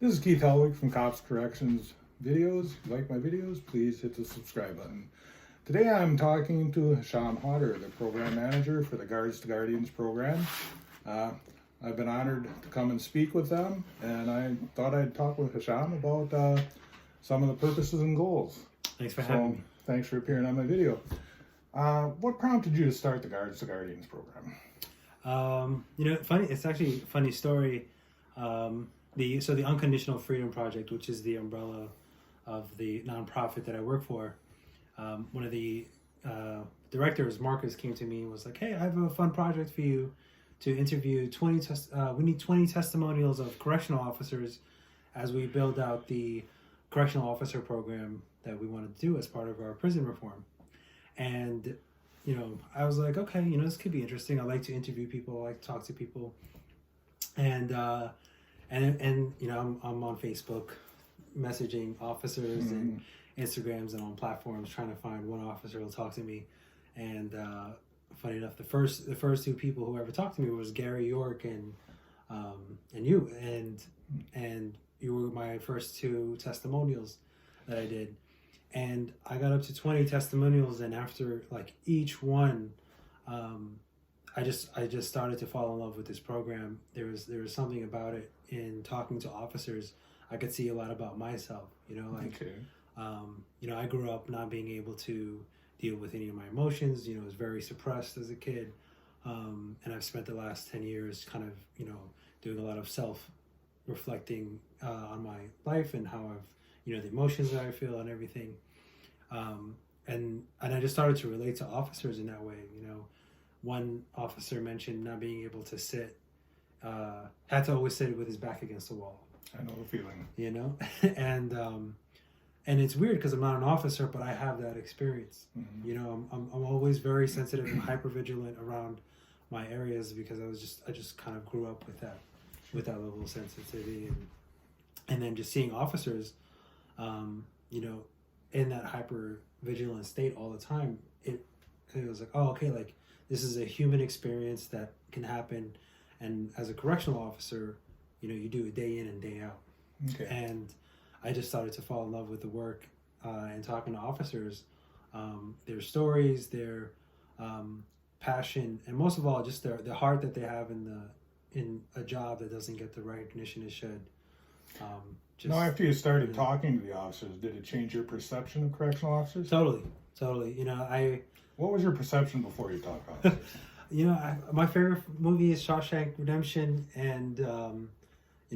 This is Keith Helwig from Cops Corrections Videos. If you like my videos, please hit the subscribe button. Today I'm talking to Hesham Hauter, the program manager for the Guards to Guardians program. I've been honored to come and speak with them, and I thought I'd talk with Hesham about some of the purposes and goals. Thanks for having me. Thanks for appearing on my video. What prompted you to start the Guards to Guardians program? Funny. It's actually a funny story. The Unconditional Freedom Project, which is the umbrella of the nonprofit that I work for, one of the directors, Marcus, came to me and was like, "Hey, I have a fun project for you to interview 20. We need 20 testimonials of correctional officers as we build out the correctional officer program that we wanted to do as part of our prison reform." And I was like, okay, this could be interesting. I like to interview people. I like to talk to people. And I'm on Facebook messaging officers and Instagrams and on platforms trying to find one officer who'll talk to me. And funny enough, the first two people who ever talked to me was Gary York and you. And you were my first two testimonials that I did. And I got up to 20 testimonials, and after like each one, I just started to fall in love with this program. There was something about it. In talking to officers, I could see a lot about myself. I grew up not being able to deal with any of my emotions. I was very suppressed as a kid, and I've spent the last 10 years kind of doing a lot of self-reflecting on my life and how I've the emotions that I feel and everything. And I just started to relate to officers in that way. One officer mentioned not being able to sit, had to always sit with his back against the wall. I know the feeling. And it's weird because I'm not an officer, but I have that experience. Mm-hmm. I'm always very sensitive and hypervigilant around my areas because I just kind of grew up with that level of sensitivity, and then just seeing officers, in that hyper vigilant state all the time, it was like, oh, okay, like this is a human experience that can happen. And as a correctional officer, you do it day in and day out. Okay. And I just started to fall in love with the work and talking to officers, their stories, their passion, and most of all, just the heart that they have in a job that doesn't get the recognition it should. Now, after you started talking to the officers, did it change your perception of correctional officers? Totally. What was your perception before you talked to officers? My favorite movie is Shawshank Redemption, and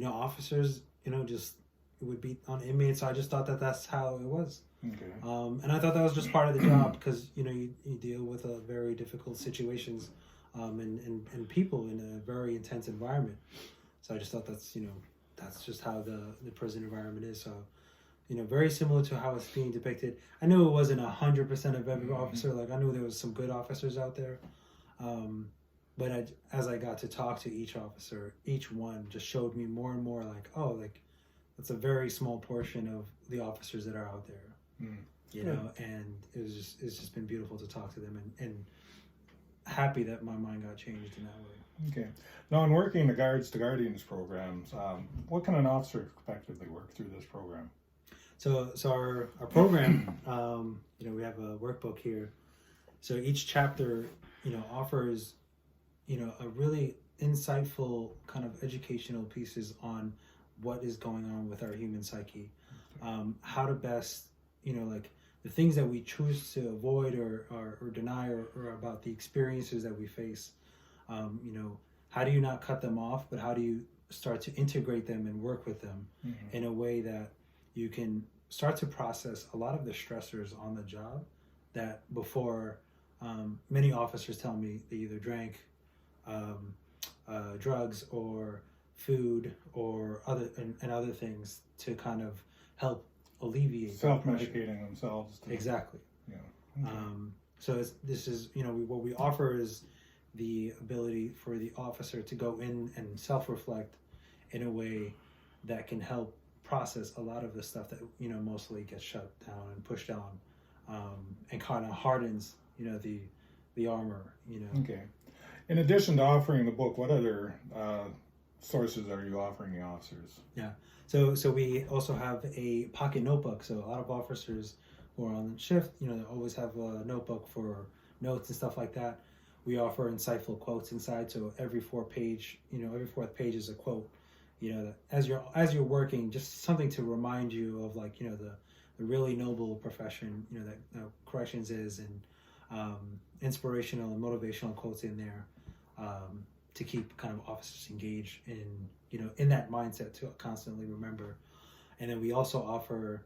officers, just would beat on inmates. So I just thought that that's how it was. Okay. And I thought that was just part of the job because you deal with very difficult situations, and people in a very intense environment. So I just thought that's just how the prison environment is. So, very similar to how it's being depicted. I knew it wasn't 100% of every officer. Like, I knew there was some good officers out there. But as I got to talk to each officer, each one just showed me more and more like, oh, like that's a very small portion of the officers that are out there. And it's just been beautiful to talk to them and happy that my mind got changed in that way. Okay. Now, in working the Guards to Guardians programs, what can an officer effectively work through this program? So our program, we have a workbook here. So each chapter, offers, a really insightful kind of educational pieces on what is going on with our human psyche, how to best, like the things that we choose to avoid or deny or about the experiences that we face. How do you not cut them off, but how do you start to integrate them and work with them in a way that you can start to process a lot of the stressors on the job that before many officers tell me they either drank drugs or food or other things to kind of help alleviate self-medicating themselves. Exactly. Yeah. Okay. So this is what we offer is the ability for the officer to go in and self-reflect in a way that can help process a lot of the stuff that mostly gets shut down and pushed down, and kind of hardens the armor. Okay. In addition to offering the book, what other sources are you offering the officers? Yeah. So we also have a pocket notebook. So a lot of officers who are on shift, you know, they always have a notebook for notes and stuff like that. We offer insightful quotes inside. So every fourth page is a quote. You know, as you're working, just something to remind you of, like, you know, the really noble profession, you know, that corrections is, and inspirational and motivational quotes in there, to keep kind of officers engaged in, you know, in that mindset to constantly remember. And then we also offer,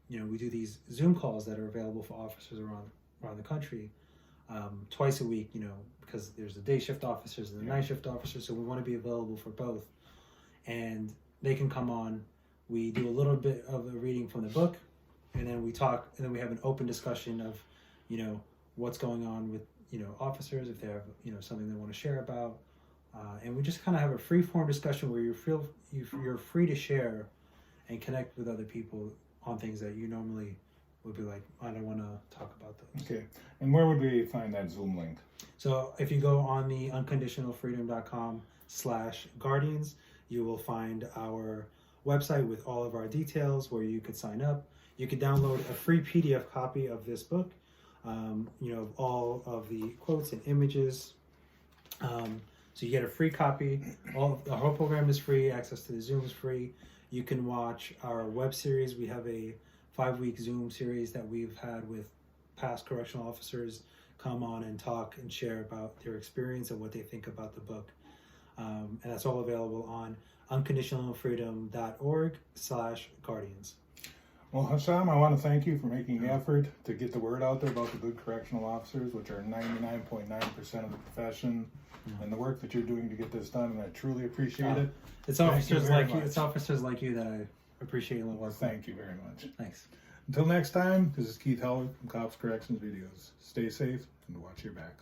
you know, we do these Zoom calls that are available for officers around the country, twice a week, you know, because there's the day shift officers and the night shift officers, so we want to be available for both. And they can come on. We do a little bit of a reading from the book, and then we talk, and then we have an open discussion of, you know, what's going on with, you know, officers, if they have, you know, something they want to share about, and we just kind of have a free form discussion where you're free to share and connect with other people on things that you normally would be like, I don't want to talk about those. Okay, and where would we find that Zoom link? So if you go on the unconditionalfreedom.com/guardians, you will find our website with all of our details where you could sign up. You could download a free PDF copy of this book, you know, all of the quotes and images. So you get a free copy. The whole program is free. Access to the Zoom is free. You can watch our web series. We have a 5-week Zoom series that we've had with past correctional officers come on and talk and share about their experience and what they think about the book. And that's all available on unconditionalfreedom.org/guardians. Well, Hesham, I want to thank you for making the effort to get the word out there about the good correctional officers, which are 99.9% of the profession, and the work that you're doing to get this done, and I truly appreciate it. It's officers like you. It's officers like you that I appreciate a lot. Well, thank you very much. Thanks. Until next time, this is Keith Heller from Cops Corrections Videos. Stay safe and watch your back.